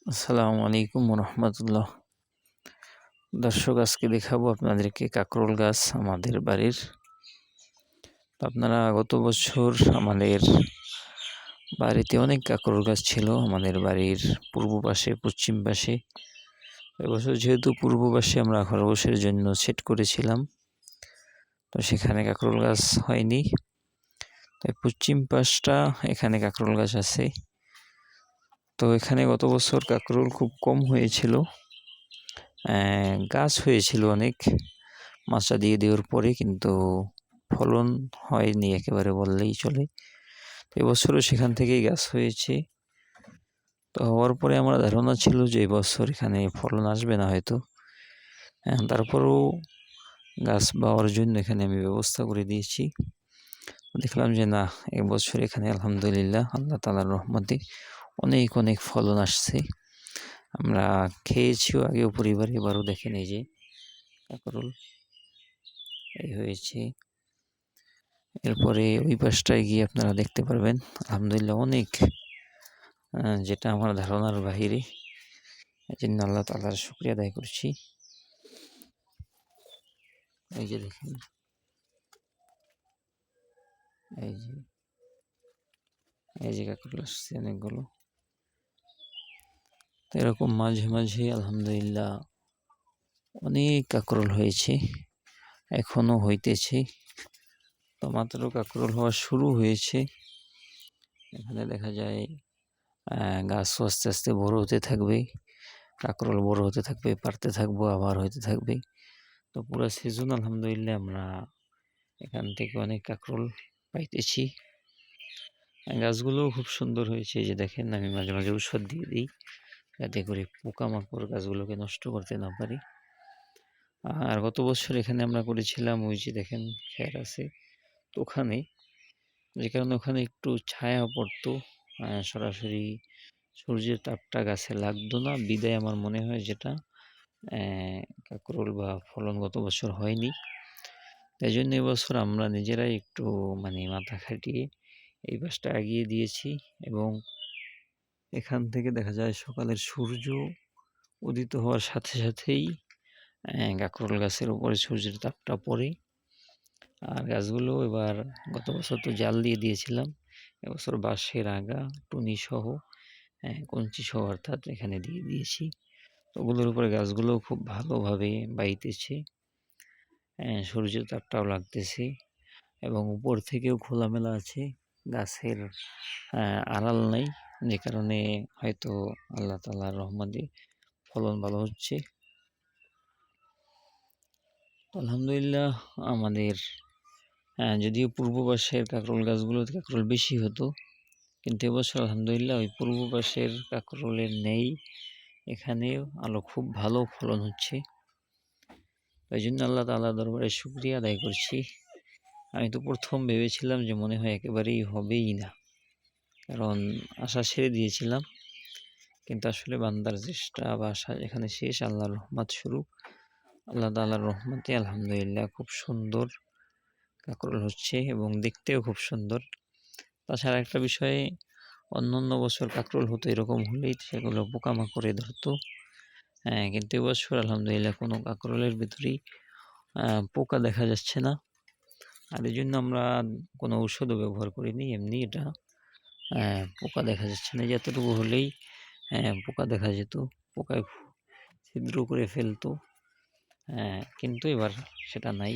আসসালামু আলাইকুম রহমতুল্লাহ। দর্শক, আজকে দেখাবো আপনাদেরকে কাঁকরোল গাছ আমাদের বাড়ির। আপনারা গত বছর আমাদের বাড়িতে অনেক কাঁকরোল গাছ ছিল, আমাদের বাড়ির পূর্ব পাশে, পশ্চিম পাশে। এবছর যেহেতু পূর্ব পাশে আমরা খরগোশের জন্য সেট করেছিলাম, তো সেখানে কাঁকরোল গাছ হয়নি। তাই পশ্চিম পাশটা, এখানে কাঁকরোল গাছ আছে। তো এখানে গত বছর কাঁকরোল খুব কম হয়েছিল, গাছ হয়েছিল অনেক মাচা দিয়ে দেওয়ার পরে, কিন্তু ফলন হয়নি একেবারে বললেই চলে। এবছরও সেখান থেকেই গাছ হয়েছে। তো হওয়ার পরে আমার ধারণা ছিল যে এবছর এখানে ফলন আসবে না হয়তো, তারপরেও গাছ পাওয়ার জন্য এখানে আমি ব্যবস্থা করে দিয়েছি। দেখলাম যে না, এবছর এখানে আলহামদুলিল্লাহ আল্লাহ তাআলার রহমতে অনেক অনেক ফলন আসছে। আমরা খেয়েছিও আগেও পরিবারে, এবারও দেখেন এই যে কাঁকরোল এই হয়েছে। এরপরে ওই পাশটায় গিয়ে আপনারা দেখতে পারবেন আলহামদুলিল্লাহ অনেক, যেটা আমার ধারণার বাহিরে। এই জন্য আল্লাহ তাআলার শুকরিয়া আদায় করছি। এই যে দেখেন, এই যে কাঁকরোল আসছে অনেকগুলো। তো এরকম মাঝে মাঝে আলহামদুলিল্লাহ অনেক কাঁকরোল হয়েছে, এখনো হইতেছে। তো মাত্র কাঁকরোল হওয়া শুরু হয়েছে। এখানে দেখা যায় গাছ আস্তে আস্তে বড় হতে থাকবে, কাঁকরোল বড় হতে থাকবে, পারতে থাকবো, আবার হইতে থাকবে। তো পুরো সিজন আলহামদুলিল্লাহ আমরা এখান থেকে অনেক কাঁকরোল পাইতেছি। গাছগুলোও খুব সুন্দর হয়েছে। এই যে দেখেন, আমি মাঝে মাঝে ঔষধ দিয়ে দিই যাতে করে পোকামাকড় গাছগুলোকে নষ্ট করতে না পারি। আর গত বছর এখানে আমরা করেছিলাম, ওই যে দেখেন খের আছে, তো ওখানে যে কারণে ওখানে একটু ছায়া পড়তো, সরাসরি সূর্যের তাপটা গাছে লাগতো না, বিদায় আমার মনে হয় যেটা কাঁকরোল বা ফলন গত বছর হয়নি। তাই জন্য এবছর আমরা নিজেরাই একটু মাথা খাটিয়ে এই পাশটা এগিয়ে দিয়েছি, এবং এখান থেকে দেখা যায় সকালের সূর্য উদিত হওয়ার সাথে সাথেই কাঁকরোল গাছের উপরে সূর্যের তাপটা পড়ে। আর গাছগুলো এবার, গত বছর তো জাল দিয়ে দিয়েছিলাম, এবছর বাঁশের আগা, টুনি সহ, কঞ্চি সহ অর্থাৎ এখানে দিয়ে দিয়েছি। তো ওগুলোর উপরে গাছগুলো খুব ভালোভাবে বাইতেছে, সূর্যের তাপটাও লাগতেছে, এবং উপর থেকেও খোলামেলা আছে, গাছের আড়াল নাই, যে কারণে হয়তো আল্লাহ তাআলার রহমতে ফলন ভালো হচ্ছে। আলহামদুলিল্লাহ আমাদের যদিও পূর্ব পাশের কাঁকরোল গাছগুলোতে কাঁকরোল বেশি হতো, কিন্তু এবছর আলহামদুলিল্লাহ ওই পূর্ব পাশের কাঁকরোলের নেই, এখানেও খুব ভালো ফলন হচ্ছে। তাই জন্য আল্লাহ তাআলার দরবারে শুকরিয়া আদায় করছি। আমি তো প্রথম ভেবেছিলাম যে মনে হয় একেবারেই হবেই না, কারণ আশা ছেড়ে দিয়েছিলাম। কিন্তু আসলে বান্দার চেষ্টা বা আশা এখানে শেষ, আল্লাহর রহমত শুরু। আল্লাহ তাআলার রহমতে আলহামদুলিল্লাহ খুব সুন্দর কাঁকরোল হচ্ছে, এবং দেখতেও খুব সুন্দর। তাছাড়া একটা বিষয়ে, অন্য বছর কাঁকরোল হতো, এরকম হলেই সেগুলো পোকামাকড়ে ধরতো, কিন্তু এবছর আলহামদুলিল্লাহ কোনো কাঁকরোলের ভিতরেই পোকা দেখা যাচ্ছে না। আর এই জন্য আমরা কোনো ঔষধও ব্যবহার করিনি, এমনি এটা পোকা দেখা যাচ্ছে না। যতটুকু হলেই পোকা দেখা যেত, পোকায় ছিদ্র করে ফেলতো, কিন্তু এবার সেটা নাই।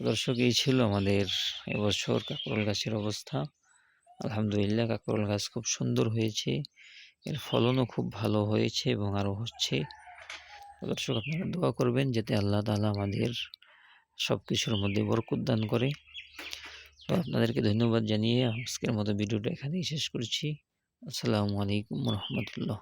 দর্শক, এই ছিল আমাদের এবছর কাঁকরোল গাছের অবস্থা। আলহামদুলিল্লাহ কাঁকরোল গাছ খুব সুন্দর হয়েছে, এর ফলনও খুব ভালো হয়েছে এবং আরও হচ্ছে। দর্শক, আপনারা দোয়া করবেন যাতে আল্লাহ তাআলা আমাদের সব কিছুর মধ্যে বরকত দান করে। তো আপনাদেরকে ধন্যবাদ জানিয়ে আজকের মতো ভিডিওটা এখানেই শেষ করছি। আসসালামু আলাইকুম রহমতুল্লাহ।